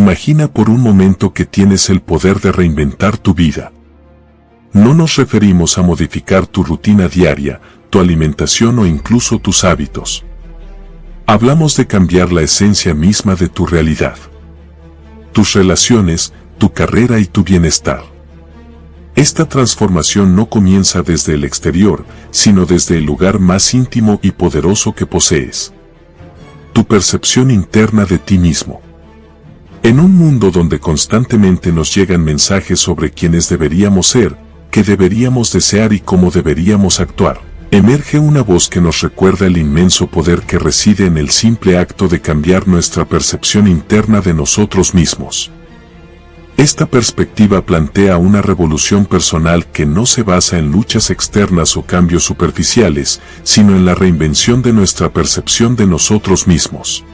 Imagina por un momento que tienes el poder de reinventar tu vida. No nos referimos a modificar tu rutina diaria, tu alimentación o incluso tus hábitos. Hablamos de cambiar la esencia misma de tu realidad. Tus relaciones, tu carrera y tu bienestar. Esta transformación no comienza desde el exterior, sino desde el lugar más íntimo y poderoso que posees. Tu percepción interna de ti mismo. En un mundo donde constantemente nos llegan mensajes sobre quiénes deberíamos ser, qué deberíamos desear y cómo deberíamos actuar, emerge una voz que nos recuerda el inmenso poder que reside en el simple acto de cambiar nuestra percepción interna de nosotros mismos. Esta perspectiva plantea una revolución personal que no se basa en luchas externas o cambios superficiales, sino en la reinvención de nuestra percepción de nosotros mismos.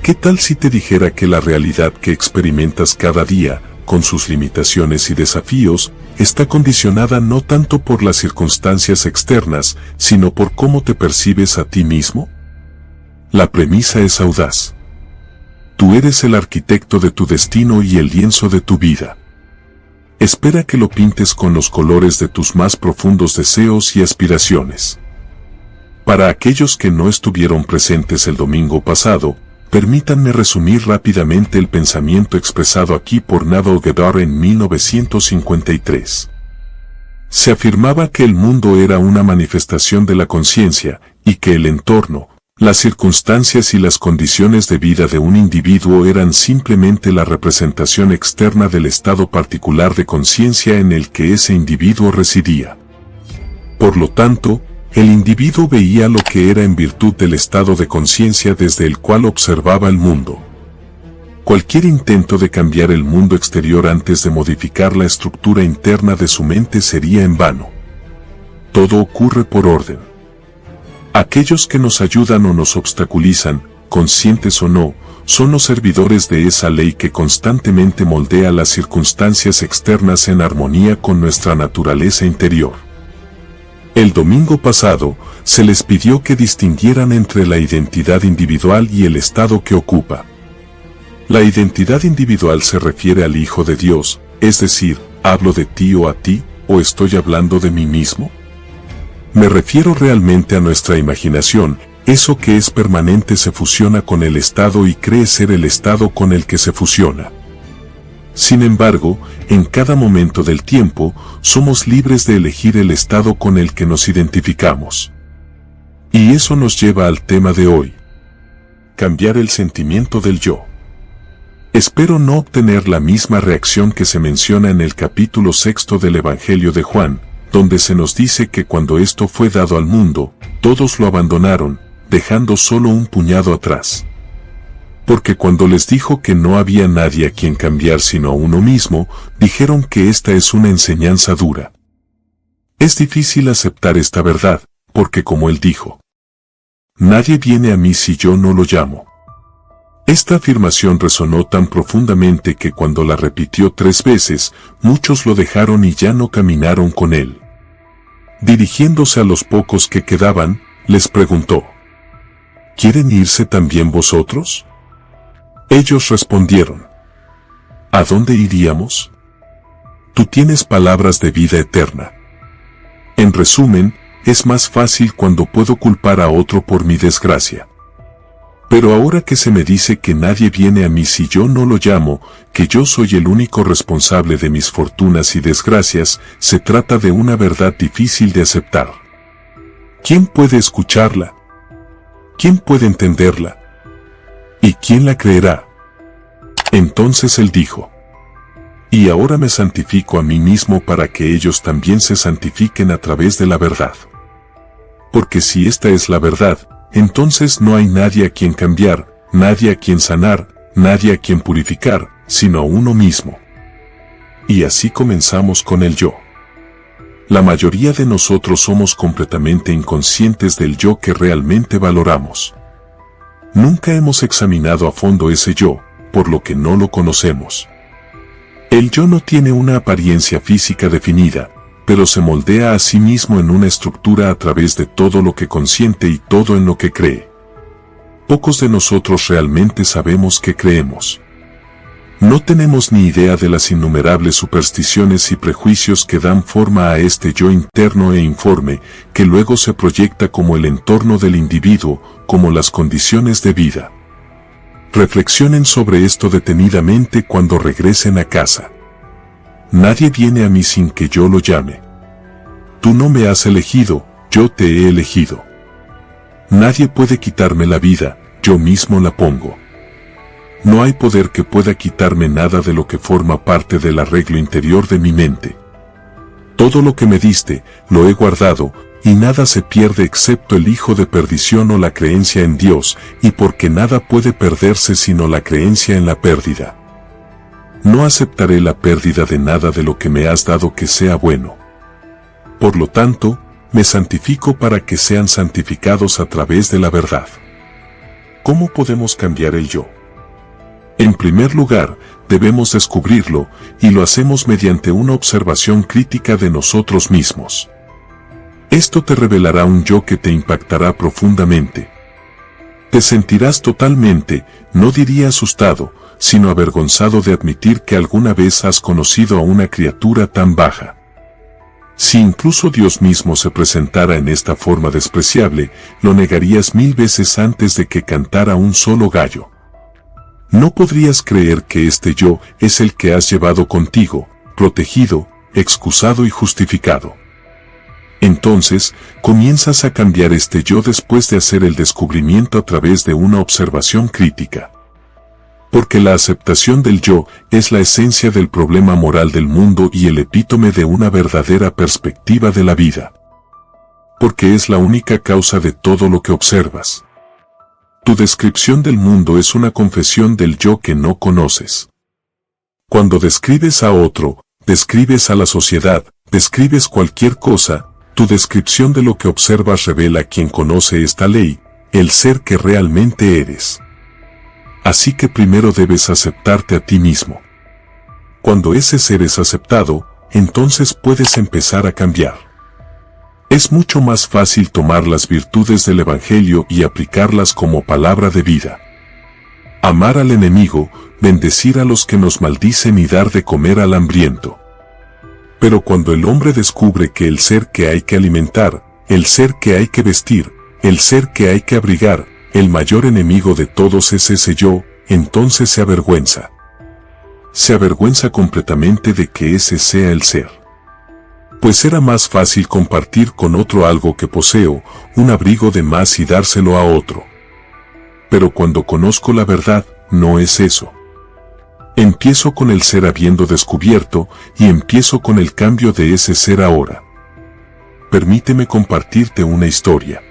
¿Qué tal si te dijera que la realidad que experimentas cada día, con sus limitaciones y desafíos, está condicionada no tanto por las circunstancias externas, sino por cómo te percibes a ti mismo? La premisa es audaz. Tú eres el arquitecto de tu destino y el lienzo de tu vida. Espera que lo pintes con los colores de tus más profundos deseos y aspiraciones. Para aquellos que no estuvieron presentes el domingo pasado, permítanme resumir rápidamente el pensamiento expresado aquí por Naval Godard en 1953. Se afirmaba que el mundo era una manifestación de la conciencia, y que el entorno, las circunstancias y las condiciones de vida de un individuo eran simplemente la representación externa del estado particular de conciencia en el que ese individuo residía. Por lo tanto, el individuo veía lo que era en virtud del estado de conciencia desde el cual observaba el mundo. Cualquier intento de cambiar el mundo exterior antes de modificar la estructura interna de su mente sería en vano. Todo ocurre por orden. Aquellos que nos ayudan o nos obstaculizan, conscientes o no, son los servidores de esa ley que constantemente moldea las circunstancias externas en armonía con nuestra naturaleza interior. El domingo pasado, se les pidió que distinguieran entre la identidad individual y el estado que ocupa. La identidad individual se refiere al Hijo de Dios, es decir, ¿hablo de ti o a ti, o estoy hablando de mí mismo? Me refiero realmente a nuestra imaginación, eso que es permanente se fusiona con el estado y cree ser el estado con el que se fusiona. Sin embargo, en cada momento del tiempo, somos libres de elegir el estado con el que nos identificamos. Y eso nos lleva al tema de hoy. Cambiar el sentimiento del yo. Espero no obtener la misma reacción que se menciona en el capítulo 6 del Evangelio de Juan, donde se nos dice que cuando esto fue dado al mundo, todos lo abandonaron, dejando solo un puñado atrás. Porque cuando les dijo que no había nadie a quien cambiar sino a uno mismo, dijeron que esta es una enseñanza dura. Es difícil aceptar esta verdad, porque como él dijo, nadie viene a mí si yo no lo llamo. Esta afirmación resonó tan profundamente que cuando la repitió 3 veces, muchos lo dejaron y ya no caminaron con él. Dirigiéndose a los pocos que quedaban, les preguntó, ¿quieren irse también vosotros? Ellos respondieron, ¿a dónde iríamos? Tú tienes palabras de vida eterna. En resumen, es más fácil cuando puedo culpar a otro por mi desgracia. Pero ahora que se me dice que nadie viene a mí si yo no lo llamo, que yo soy el único responsable de mis fortunas y desgracias, se trata de una verdad difícil de aceptar. ¿Quién puede escucharla? ¿Quién puede entenderla? ¿Y quién la creerá? Entonces él dijo, y ahora me santifico a mí mismo para que ellos también se santifiquen a través de la verdad. Porque si esta es la verdad, entonces no hay nadie a quien cambiar, nadie a quien sanar, nadie a quien purificar, sino a uno mismo. Y así comenzamos con el yo. La mayoría de nosotros somos completamente inconscientes del yo que realmente valoramos. Nunca hemos examinado a fondo ese yo, por lo que no lo conocemos. El yo no tiene una apariencia física definida, pero se moldea a sí mismo en una estructura a través de todo lo que consiente y todo en lo que cree. Pocos de nosotros realmente sabemos qué creemos. No tenemos ni idea de las innumerables supersticiones y prejuicios que dan forma a este yo interno e informe, que luego se proyecta como el entorno del individuo, como las condiciones de vida. Reflexionen sobre esto detenidamente cuando regresen a casa. Nadie viene a mí sin que yo lo llame. Tú no me has elegido, yo te he elegido. Nadie puede quitarme la vida, yo mismo la pongo. No hay poder que pueda quitarme nada de lo que forma parte del arreglo interior de mi mente. Todo lo que me diste, lo he guardado, y nada se pierde excepto el hijo de perdición o la creencia en Dios, y porque nada puede perderse sino la creencia en la pérdida. No aceptaré la pérdida de nada de lo que me has dado que sea bueno. Por lo tanto, me santifico para que sean santificados a través de la verdad. ¿Cómo podemos cambiar el yo? En primer lugar, debemos descubrirlo, y lo hacemos mediante una observación crítica de nosotros mismos. Esto te revelará un yo que te impactará profundamente. Te sentirás totalmente, no diría asustado, sino avergonzado de admitir que alguna vez has conocido a una criatura tan baja. Si incluso Dios mismo se presentara en esta forma despreciable, lo negarías 1000 veces antes de que cantara un solo gallo. No podrías creer que este yo es el que has llevado contigo, protegido, excusado y justificado. Entonces, comienzas a cambiar este yo después de hacer el descubrimiento a través de una observación crítica. Porque la aceptación del yo es la esencia del problema moral del mundo y el epítome de una verdadera perspectiva de la vida. Porque es la única causa de todo lo que observas. Tu descripción del mundo es una confesión del yo que no conoces. Cuando describes a otro, describes a la sociedad, describes cualquier cosa, tu descripción de lo que observas revela quien conoce esta ley, el ser que realmente eres. Así que primero debes aceptarte a ti mismo. Cuando ese ser es aceptado, entonces puedes empezar a cambiar. Es mucho más fácil tomar las virtudes del Evangelio y aplicarlas como palabra de vida. Amar al enemigo, bendecir a los que nos maldicen y dar de comer al hambriento. Pero cuando el hombre descubre que el ser que hay que alimentar, el ser que hay que vestir, el ser que hay que abrigar, el mayor enemigo de todos es ese yo, entonces se avergüenza. Se avergüenza completamente de que ese sea el ser. Pues era más fácil compartir con otro algo que poseo, un abrigo de más y dárselo a otro. Pero cuando conozco la verdad, no es eso. Empiezo con el ser habiendo descubierto, y empiezo con el cambio de ese ser ahora. Permíteme compartirte una historia.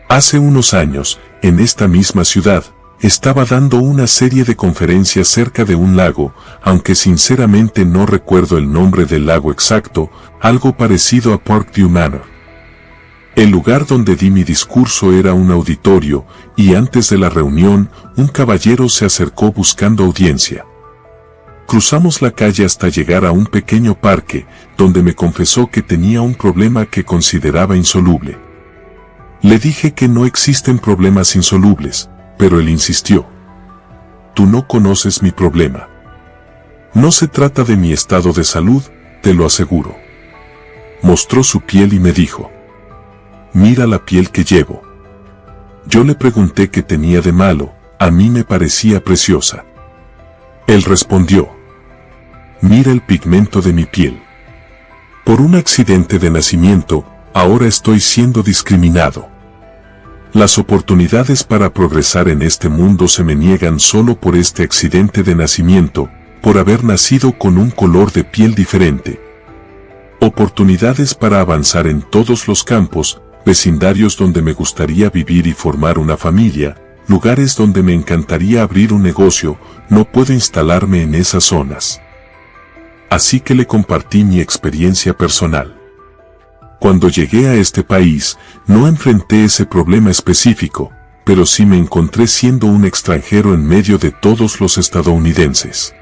Hace unos años, en esta misma ciudad, estaba dando una serie de conferencias cerca de un lago, aunque sinceramente no recuerdo el nombre del lago exacto, algo parecido a Parkview Manor. El lugar donde di mi discurso era un auditorio, y antes de la reunión, un caballero se acercó buscando audiencia. Cruzamos la calle hasta llegar a un pequeño parque, donde me confesó que tenía un problema que consideraba insoluble. Le dije que no existen problemas insolubles, pero él insistió. Tú no conoces mi problema. No se trata de mi estado de salud, te lo aseguro. Mostró su piel y me dijo. Mira la piel que llevo. Yo le pregunté qué tenía de malo, a mí me parecía preciosa. Él respondió. Mira el pigmento de mi piel. Por un accidente de nacimiento, ahora estoy siendo discriminado. Las oportunidades para progresar en este mundo se me niegan solo por este accidente de nacimiento, por haber nacido con un color de piel diferente. Oportunidades para avanzar en todos los campos, vecindarios donde me gustaría vivir y formar una familia, lugares donde me encantaría abrir un negocio, no puedo instalarme en esas zonas. Así que le compartí mi experiencia personal. Cuando llegué a este país, no enfrenté ese problema específico, pero sí me encontré siendo un extranjero en medio de todos los estadounidenses.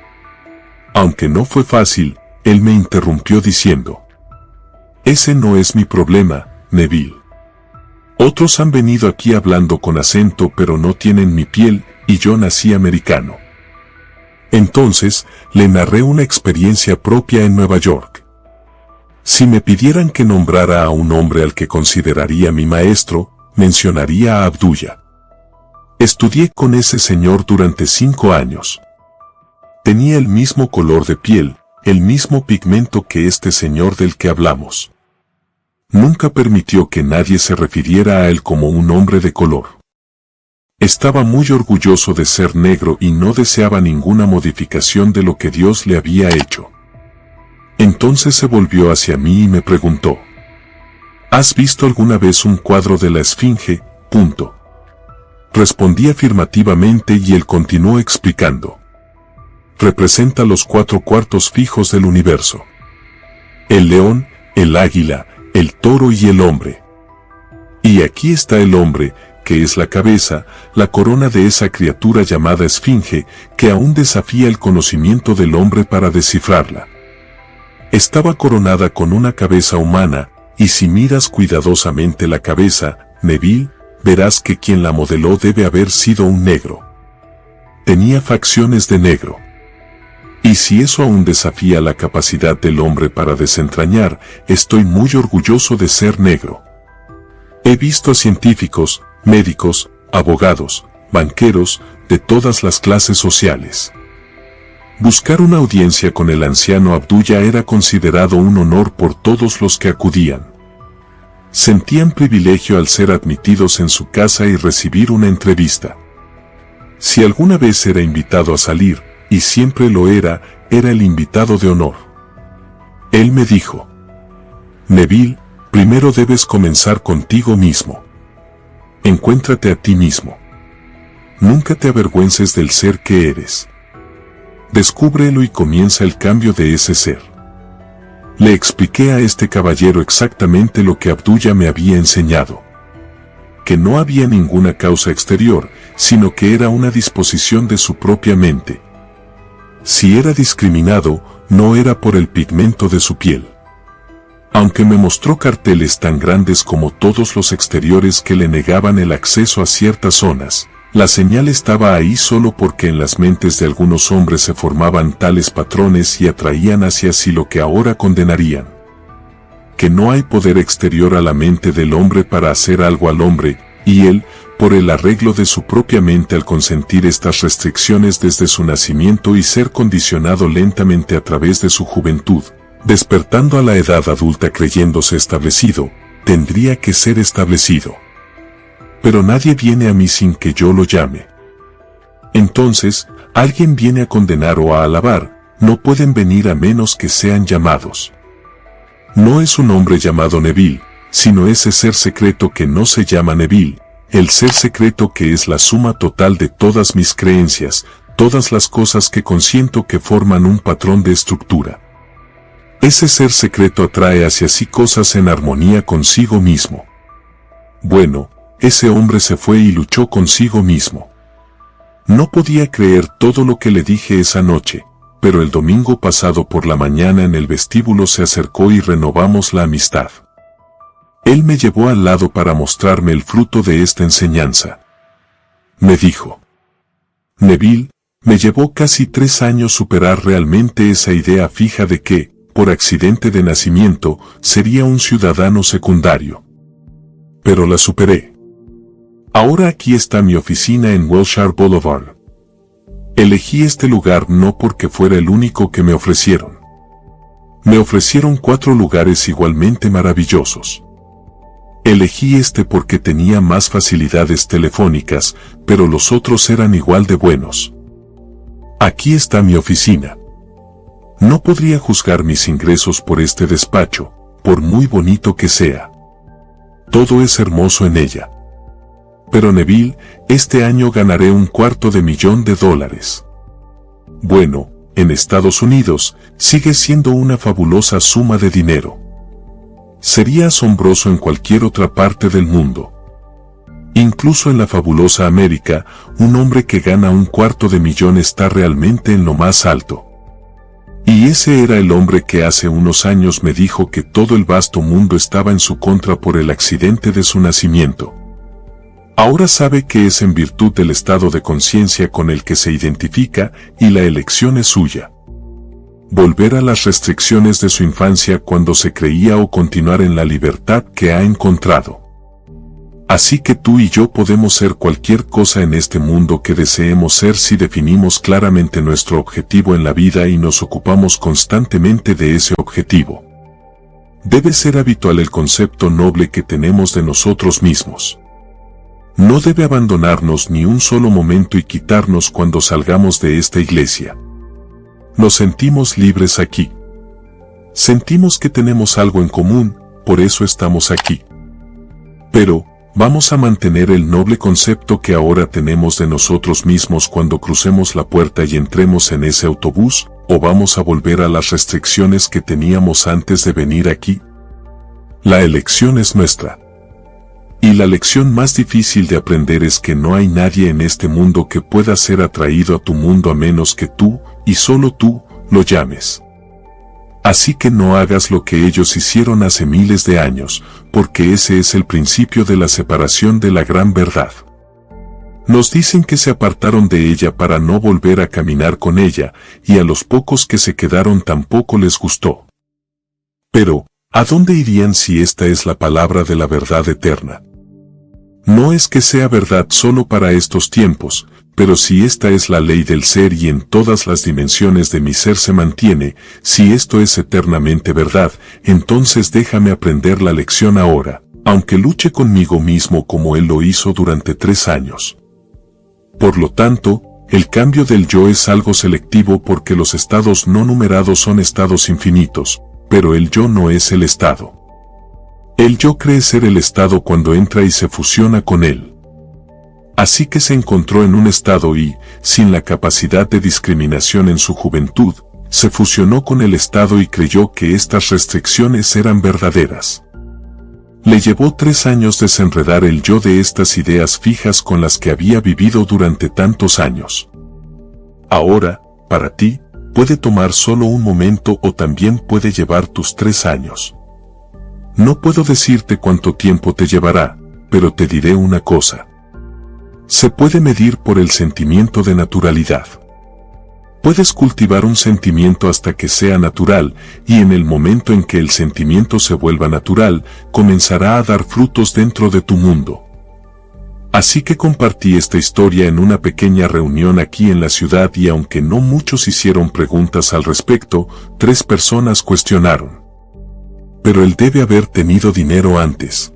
Aunque no fue fácil, él me interrumpió diciendo: ese no es mi problema, Neville. Otros han venido aquí hablando con acento pero no tienen mi piel, y yo nací americano. Entonces, le narré una experiencia propia en Nueva York. Si me pidieran que nombrara a un hombre al que consideraría mi maestro, mencionaría a Abdullah. Estudié con ese señor durante 5 años. Tenía el mismo color de piel, el mismo pigmento que este señor del que hablamos. Nunca permitió que nadie se refiriera a él como un hombre de color. Estaba muy orgulloso de ser negro y no deseaba ninguna modificación de lo que Dios le había hecho. Entonces se volvió hacia mí y me preguntó: ¿has visto alguna vez un cuadro de la Esfinge? Respondí afirmativamente y él continuó explicando. Representa los 4 cuartos fijos del universo: el león, el águila, el toro y el hombre. Y aquí está el hombre, que es la cabeza, la corona de esa criatura llamada Esfinge, que aún desafía el conocimiento del hombre para descifrarla. Estaba coronada con una cabeza humana, y si miras cuidadosamente la cabeza, Neville, verás que quien la modeló debe haber sido un negro. Tenía facciones de negro. Y si eso aún desafía la capacidad del hombre para desentrañar, estoy muy orgulloso de ser negro. He visto a científicos, médicos, abogados, banqueros, de todas las clases sociales. Buscar una audiencia con el anciano Abdullah era considerado un honor por todos los que acudían. Sentían privilegio al ser admitidos en su casa y recibir una entrevista. Si alguna vez era invitado a salir, y siempre lo era el invitado de honor. Él me dijo: Neville, primero debes comenzar contigo mismo. Encuéntrate a ti mismo. Nunca te avergüences del ser que eres. Descúbrelo y comienza el cambio de ese ser. Le expliqué a este caballero exactamente lo que Abdullah me había enseñado. Que no había ninguna causa exterior, sino que era una disposición de su propia mente. Si era discriminado, no era por el pigmento de su piel. Aunque me mostró carteles tan grandes como todos los exteriores que le negaban el acceso a ciertas zonas, la señal estaba ahí solo porque en las mentes de algunos hombres se formaban tales patrones y atraían hacia sí lo que ahora condenarían. Que no hay poder exterior a la mente del hombre para hacer algo al hombre, y él, por el arreglo de su propia mente al consentir estas restricciones desde su nacimiento y ser condicionado lentamente a través de su juventud, despertando a la edad adulta creyéndose establecido, tendría que ser establecido. Pero nadie viene a mí sin que yo lo llame. Entonces, alguien viene a condenar o a alabar, no pueden venir a menos que sean llamados. No es un hombre llamado Neville, sino ese ser secreto que no se llama Neville, el ser secreto que es la suma total de todas mis creencias, todas las cosas que consiento que forman un patrón de estructura. Ese ser secreto atrae hacia sí cosas en armonía consigo mismo. Bueno, ese hombre se fue y luchó consigo mismo. No podía creer todo lo que le dije esa noche, pero el domingo pasado por la mañana en el vestíbulo se acercó y renovamos la amistad. Él me llevó al lado para mostrarme el fruto de esta enseñanza. Me dijo: Neville, me llevó casi 3 años superar realmente esa idea fija de que, por accidente de nacimiento, sería un ciudadano secundario. Pero la superé. Ahora aquí está mi oficina en Wilshire Boulevard. Elegí este lugar no porque fuera el único que me ofrecieron. Me ofrecieron 4 lugares igualmente maravillosos. Elegí este porque tenía más facilidades telefónicas, pero los otros eran igual de buenos. Aquí está mi oficina. No podría juzgar mis ingresos por este despacho, por muy bonito que sea. Todo es hermoso en ella. Pero Neville, este año ganaré $250,000. Bueno, en Estados Unidos, sigue siendo una fabulosa suma de dinero. Sería asombroso en cualquier otra parte del mundo. Incluso en la fabulosa América, un hombre que gana $250,000 está realmente en lo más alto. Y ese era el hombre que hace unos años me dijo que todo el vasto mundo estaba en su contra por el accidente de su nacimiento. Ahora sabe que es en virtud del estado de conciencia con el que se identifica y la elección es suya. Volver a las restricciones de su infancia cuando se creía o continuar en la libertad que ha encontrado. Así que tú y yo podemos ser cualquier cosa en este mundo que deseemos ser si definimos claramente nuestro objetivo en la vida y nos ocupamos constantemente de ese objetivo. Debe ser habitual el concepto noble que tenemos de nosotros mismos. No debe abandonarnos ni un solo momento y quitarnos cuando salgamos de esta iglesia. Nos sentimos libres aquí. Sentimos que tenemos algo en común, por eso estamos aquí. Pero, vamos a mantener el noble concepto que ahora tenemos de nosotros mismos cuando crucemos la puerta y entremos en ese autobús, ¿o vamos a volver a las restricciones que teníamos antes de venir aquí? La elección es nuestra. Y la lección más difícil de aprender es que no hay nadie en este mundo que pueda ser atraído a tu mundo a menos que tú, y solo tú, lo llames. Así que no hagas lo que ellos hicieron hace miles de años, porque ese es el principio de la separación de la gran verdad. Nos dicen que se apartaron de ella para no volver a caminar con ella, y a los pocos que se quedaron tampoco les gustó. Pero, ¿a dónde irían si esta es la palabra de la verdad eterna? No es que sea verdad solo para estos tiempos, pero si esta es la ley del ser y en todas las dimensiones de mi ser se mantiene, si esto es eternamente verdad, entonces déjame aprender la lección ahora, aunque luche conmigo mismo como él lo hizo durante 3 años. Por lo tanto, el cambio del yo es algo selectivo porque los estados no numerados son estados infinitos, pero el yo no es el estado. El yo cree ser el estado cuando entra y se fusiona con él. Así que se encontró en un estado y, sin la capacidad de discriminación en su juventud, se fusionó con el estado y creyó que estas restricciones eran verdaderas. Le llevó 3 años desenredar el yo de estas ideas fijas con las que había vivido durante tantos años. Ahora, para ti, puede tomar solo un momento o también puede llevar tus 3 años. No puedo decirte cuánto tiempo te llevará, pero te diré una cosa. Se puede medir por el sentimiento de naturalidad. Puedes cultivar un sentimiento hasta que sea natural, y en el momento en que el sentimiento se vuelva natural, comenzará a dar frutos dentro de tu mundo. Así que compartí esta historia en una pequeña reunión aquí en la ciudad y aunque no muchos hicieron preguntas al respecto, 3 personas cuestionaron. Pero él debe haber tenido dinero antes.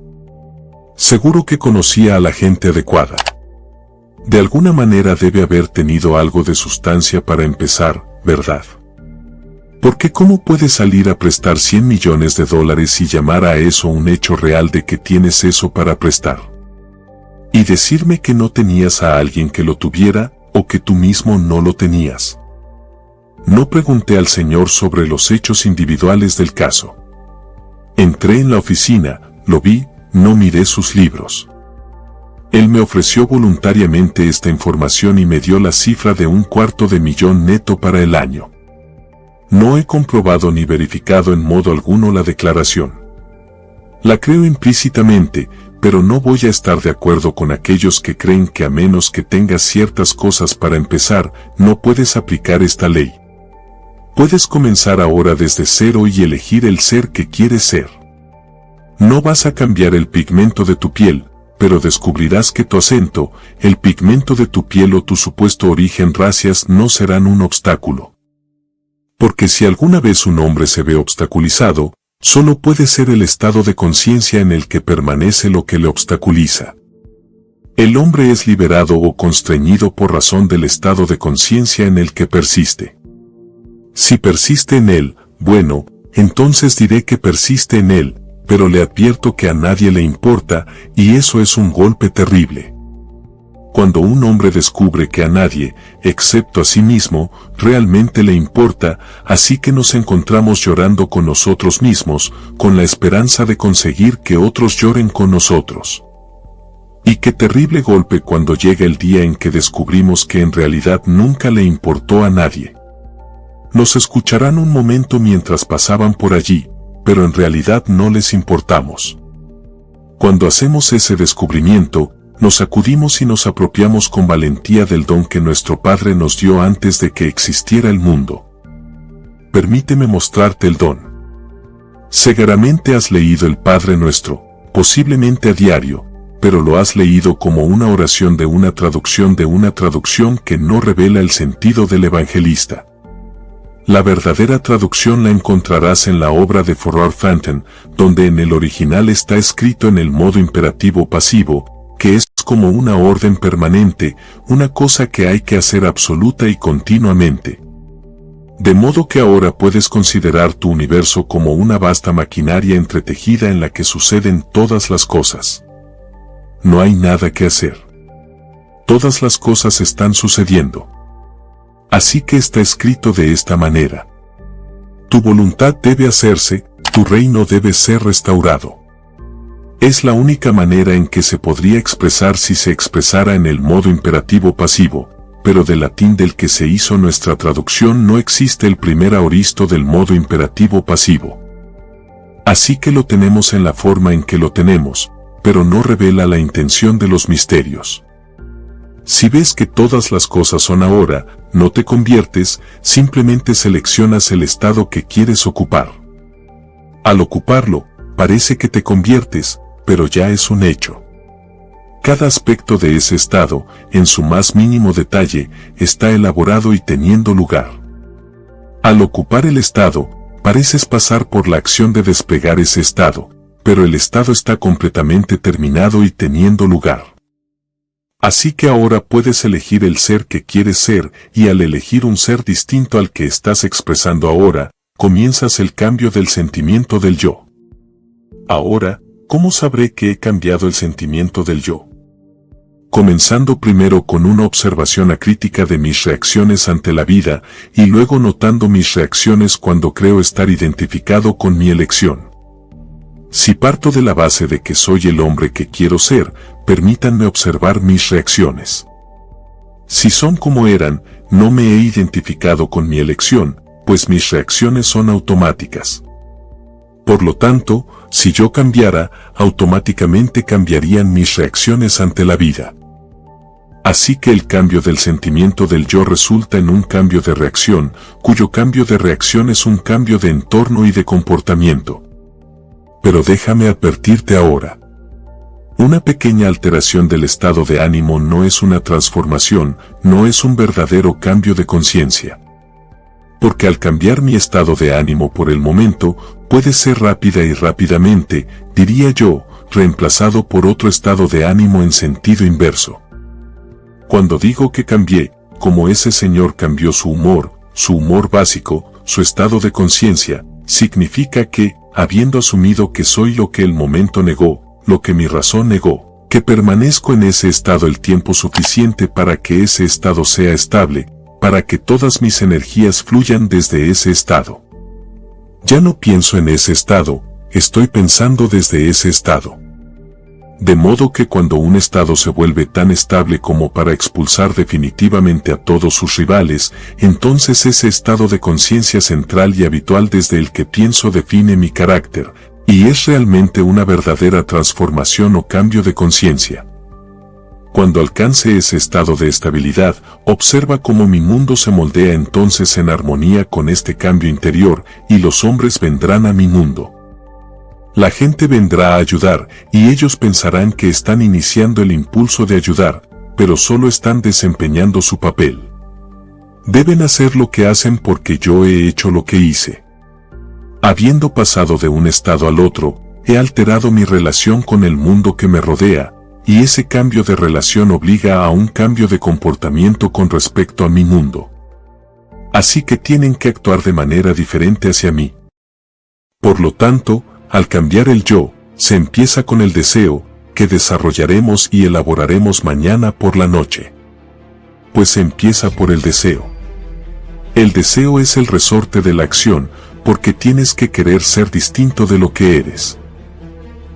Seguro que conocía a la gente adecuada. De alguna manera debe haber tenido algo de sustancia para empezar, ¿verdad? Porque ¿cómo puedes salir a prestar $100 millones y llamar a eso un hecho real de que tienes eso para prestar? Y decirme que no tenías a alguien que lo tuviera, o que tú mismo no lo tenías. No pregunté al Señor sobre los hechos individuales del caso. Entré en la oficina, lo vi, no miré sus libros. Él me ofreció voluntariamente esta información y me dio la cifra de $250,000 neto para el año. No he comprobado ni verificado en modo alguno la declaración. La creo implícitamente, pero no voy a estar de acuerdo con aquellos que creen que a menos que tengas ciertas cosas para empezar, no puedes aplicar esta ley. Puedes comenzar ahora desde cero y elegir el ser que quieres ser. No vas a cambiar el pigmento de tu piel, pero descubrirás que tu acento, el pigmento de tu piel o tu supuesto origen racias no serán un obstáculo. Porque si alguna vez un hombre se ve obstaculizado, solo puede ser el estado de conciencia en el que permanece lo que le obstaculiza. El hombre es liberado o constreñido por razón del estado de conciencia en el que persiste. Si persiste en él, bueno, entonces diré que persiste en él, pero le advierto que a nadie le importa, y eso es un golpe terrible. Cuando un hombre descubre que a nadie, excepto a sí mismo, realmente le importa, así que nos encontramos llorando con nosotros mismos, con la esperanza de conseguir que otros lloren con nosotros. Y qué terrible golpe cuando llega el día en que descubrimos que en realidad nunca le importó a nadie. Nos escucharán un momento mientras pasaban por allí, pero en realidad no les importamos. Cuando hacemos ese descubrimiento, Nos sacudimos y nos apropiamos con valentía del don que nuestro Padre nos dio antes de que existiera el mundo. Permíteme mostrarte el don. Seguramente has leído el Padre Nuestro, posiblemente a diario, pero lo has leído como una oración de una traducción que no revela el sentido del evangelista. La verdadera traducción la encontrarás en la obra de Thoreau Fenton, donde en el original está escrito en el modo imperativo pasivo, que es como una orden permanente, una cosa que hay que hacer absoluta y continuamente. De modo que ahora puedes considerar tu universo como una vasta maquinaria entretejida en la que suceden todas las cosas. No hay nada que hacer. Todas las cosas están sucediendo. Así que está escrito de esta manera. Tu voluntad debe hacerse, tu reino debe ser restaurado. Es la única manera en que se podría expresar si se expresara en el modo imperativo pasivo, pero del latín del que se hizo nuestra traducción no existe el primer aoristo del modo imperativo pasivo. Así que lo tenemos en la forma en que lo tenemos, pero no revela la intención de los misterios. Si ves que todas las cosas son ahora, no te conviertes, simplemente seleccionas el estado que quieres ocupar. Al ocuparlo, parece que te conviertes, pero ya es un hecho. Cada aspecto de ese estado, en su más mínimo detalle, está elaborado y teniendo lugar. Al ocupar el estado, pareces pasar por la acción de despegar ese estado, pero el estado está completamente terminado y teniendo lugar. Así que ahora puedes elegir el ser que quieres ser, y al elegir un ser distinto al que estás expresando ahora, comienzas el cambio del sentimiento del yo. Ahora, ¿cómo sabré que he cambiado el sentimiento del yo? Comenzando primero con una observación acrítica de mis reacciones ante la vida, y luego notando mis reacciones cuando creo estar identificado con mi elección. Si parto de la base de que soy el hombre que quiero ser, permítanme observar mis reacciones. Si son como eran, no me he identificado con mi elección, pues mis reacciones son automáticas. Por lo tanto, si yo cambiara, automáticamente cambiarían mis reacciones ante la vida. Así que el cambio del sentimiento del yo resulta en un cambio de reacción, cuyo cambio de reacción es un cambio de entorno y de comportamiento. Pero déjame advertirte ahora. Una pequeña alteración del estado de ánimo no es una transformación, no es un verdadero cambio de conciencia. Porque al cambiar mi estado de ánimo por el momento, puede ser rápida y rápidamente, diría yo, reemplazado por otro estado de ánimo en sentido inverso. Cuando digo que cambié, como ese señor cambió su humor básico, su estado de conciencia, significa que, habiendo asumido que soy lo que el momento negó, lo que mi razón negó, que permanezco en ese estado el tiempo suficiente para que ese estado sea estable, para que todas mis energías fluyan desde ese estado. Ya no pienso en ese estado, estoy pensando desde ese estado. De modo que cuando un estado se vuelve tan estable como para expulsar definitivamente a todos sus rivales, entonces ese estado de conciencia central y habitual desde el que pienso define mi carácter, y es realmente una verdadera transformación o cambio de conciencia. Cuando alcance ese estado de estabilidad, observa cómo mi mundo se moldea entonces en armonía con este cambio interior, y los hombres vendrán a mi mundo. La gente vendrá a ayudar, y ellos pensarán que están iniciando el impulso de ayudar, pero solo están desempeñando su papel. Deben hacer lo que hacen porque yo he hecho lo que hice. Habiendo pasado de un estado al otro, he alterado mi relación con el mundo que me rodea, y ese cambio de relación obliga a un cambio de comportamiento con respecto a mi mundo. Así que tienen que actuar de manera diferente hacia mí. Por lo tanto, al cambiar el yo, se empieza con el deseo, que desarrollaremos y elaboraremos mañana por la noche. Pues se empieza por el deseo. El deseo es el resorte de la acción, porque tienes que querer ser distinto de lo que eres.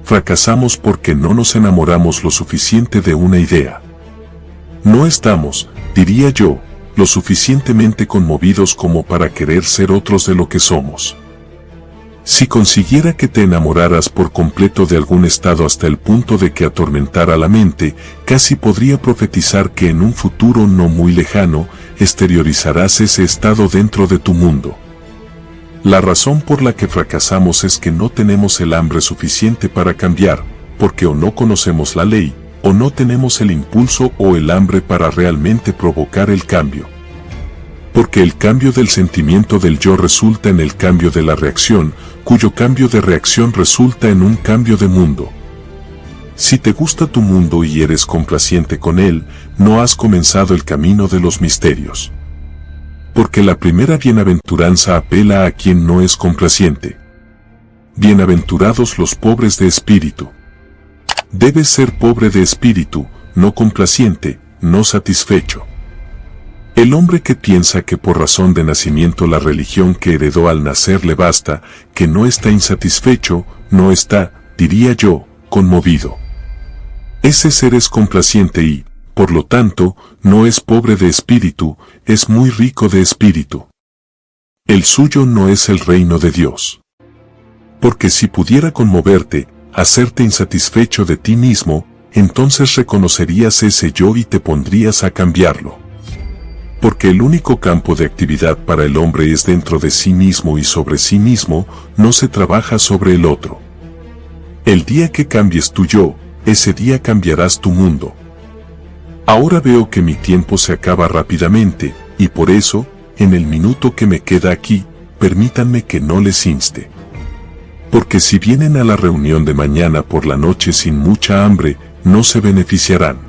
Fracasamos porque no nos enamoramos lo suficiente de una idea. No estamos, diría yo, lo suficientemente conmovidos como para querer ser otros de lo que somos. Si consiguiera que te enamoraras por completo de algún estado hasta el punto de que atormentara la mente, casi podría profetizar que en un futuro no muy lejano, exteriorizarás ese estado dentro de tu mundo. La razón por la que fracasamos es que no tenemos el hambre suficiente para cambiar, porque o no conocemos la ley, o no tenemos el impulso o el hambre para realmente provocar el cambio. Porque el cambio del sentimiento del yo resulta en el cambio de la reacción, cuyo cambio de reacción resulta en un cambio de mundo. Si te gusta tu mundo y eres complaciente con él, no has comenzado el camino de los misterios. Porque la primera bienaventuranza apela a quien no es complaciente. Bienaventurados los pobres de espíritu. Debes ser pobre de espíritu, no complaciente, no satisfecho. El hombre que piensa que por razón de nacimiento la religión que heredó al nacer le basta, que no está insatisfecho, no está, diría yo, conmovido. Ese ser es complaciente y, por lo tanto, no es pobre de espíritu, es muy rico de espíritu. El suyo no es el reino de Dios. Porque si pudiera conmoverte, hacerte insatisfecho de ti mismo, entonces reconocerías ese yo y te pondrías a cambiarlo. Porque el único campo de actividad para el hombre es dentro de sí mismo y sobre sí mismo, no se trabaja sobre el otro. El día que cambies tu yo, ese día cambiarás tu mundo. Ahora veo que mi tiempo se acaba rápidamente, y por eso, en el minuto que me queda aquí, permítanme que no les inste. Porque si vienen a la reunión de mañana por la noche sin mucha hambre, no se beneficiarán.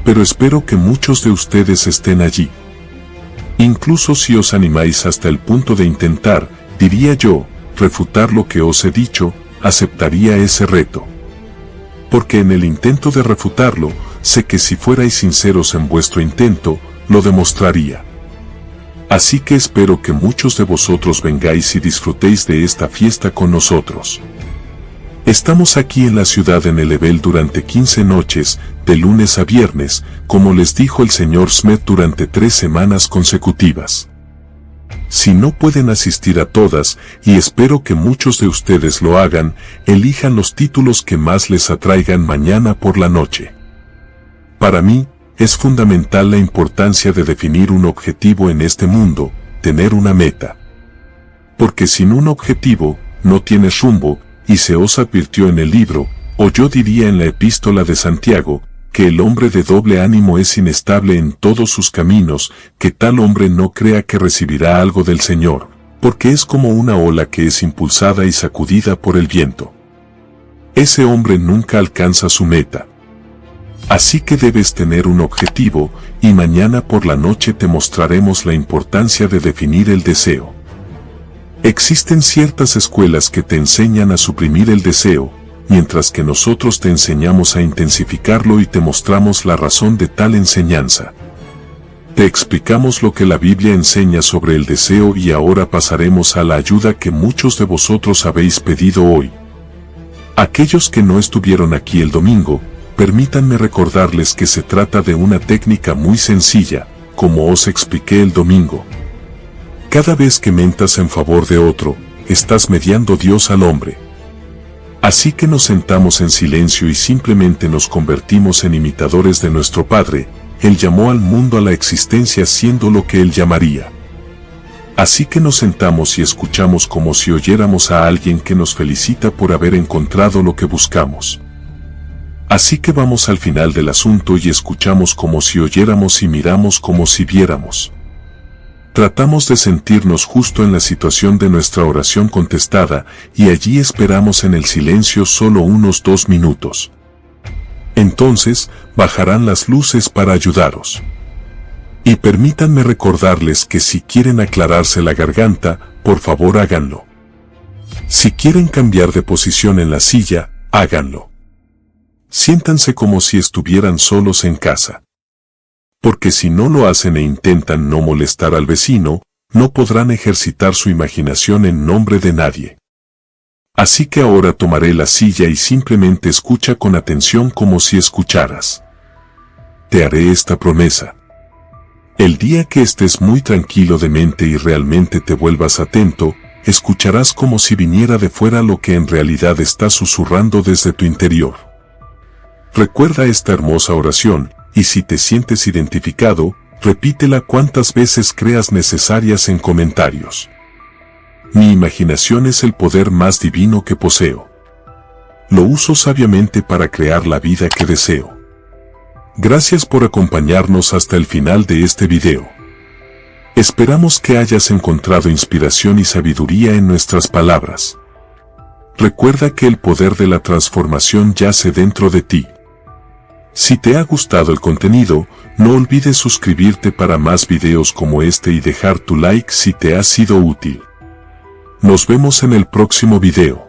Pero espero que muchos de ustedes estén allí. Incluso si os animáis hasta el punto de intentar, diría yo, refutar lo que os he dicho, aceptaría ese reto. Porque en el intento de refutarlo, sé que si fuerais sinceros en vuestro intento, lo demostraría. Así que espero que muchos de vosotros vengáis y disfrutéis de esta fiesta con nosotros. Estamos aquí en la ciudad en el Ebel durante 15 noches, de lunes a viernes, como les dijo el señor Smith durante 3 semanas consecutivas. Si no pueden asistir a todas, y espero que muchos de ustedes lo hagan, elijan los títulos que más les atraigan mañana por la noche. Para mí, es fundamental la importancia de definir un objetivo en este mundo, tener una meta. Porque sin un objetivo, no tienes rumbo, y se os advirtió en el libro, o yo diría en la epístola de Santiago, que el hombre de doble ánimo es inestable en todos sus caminos, que tal hombre no crea que recibirá algo del Señor, porque es como una ola que es impulsada y sacudida por el viento. Ese hombre nunca alcanza su meta. Así que debes tener un objetivo, y mañana por la noche te mostraremos la importancia de definir el deseo. Existen ciertas escuelas que te enseñan a suprimir el deseo, mientras que nosotros te enseñamos a intensificarlo y te mostramos la razón de tal enseñanza. Te explicamos lo que la Biblia enseña sobre el deseo y ahora pasaremos a la ayuda que muchos de vosotros habéis pedido hoy. Aquellos que no estuvieron aquí el domingo, permítanme recordarles que se trata de una técnica muy sencilla, como os expliqué el domingo. Cada vez que mentas en favor de otro, estás mediando Dios al hombre. Así que nos sentamos en silencio y simplemente nos convertimos en imitadores de nuestro Padre. Él llamó al mundo a la existencia siendo lo que Él llamaría. Así que nos sentamos y escuchamos como si oyéramos a alguien que nos felicita por haber encontrado lo que buscamos. Así que vamos al final del asunto y escuchamos como si oyéramos y miramos como si viéramos. Tratamos de sentirnos justo en la situación de nuestra oración contestada y allí esperamos en el silencio solo unos 2 minutos. Entonces, bajarán las luces para ayudaros. Y permítanme recordarles que si quieren aclararse la garganta, por favor háganlo. Si quieren cambiar de posición en la silla, háganlo. Siéntanse como si estuvieran solos en casa. Porque si no lo hacen e intentan no molestar al vecino, no podrán ejercitar su imaginación en nombre de nadie. Así que ahora tomaré la silla y simplemente escucha con atención como si escucharas. Te haré esta promesa. El día que estés muy tranquilo de mente y realmente te vuelvas atento, escucharás como si viniera de fuera lo que en realidad está susurrando desde tu interior. Recuerda esta hermosa oración, y si te sientes identificado, repítela cuantas veces creas necesarias en comentarios. Mi imaginación es el poder más divino que poseo. Lo uso sabiamente para crear la vida que deseo. Gracias por acompañarnos hasta el final de este video. Esperamos que hayas encontrado inspiración y sabiduría en nuestras palabras. Recuerda que el poder de la transformación yace dentro de ti. Si te ha gustado el contenido, no olvides suscribirte para más videos como este y dejar tu like si te ha sido útil. Nos vemos en el próximo video.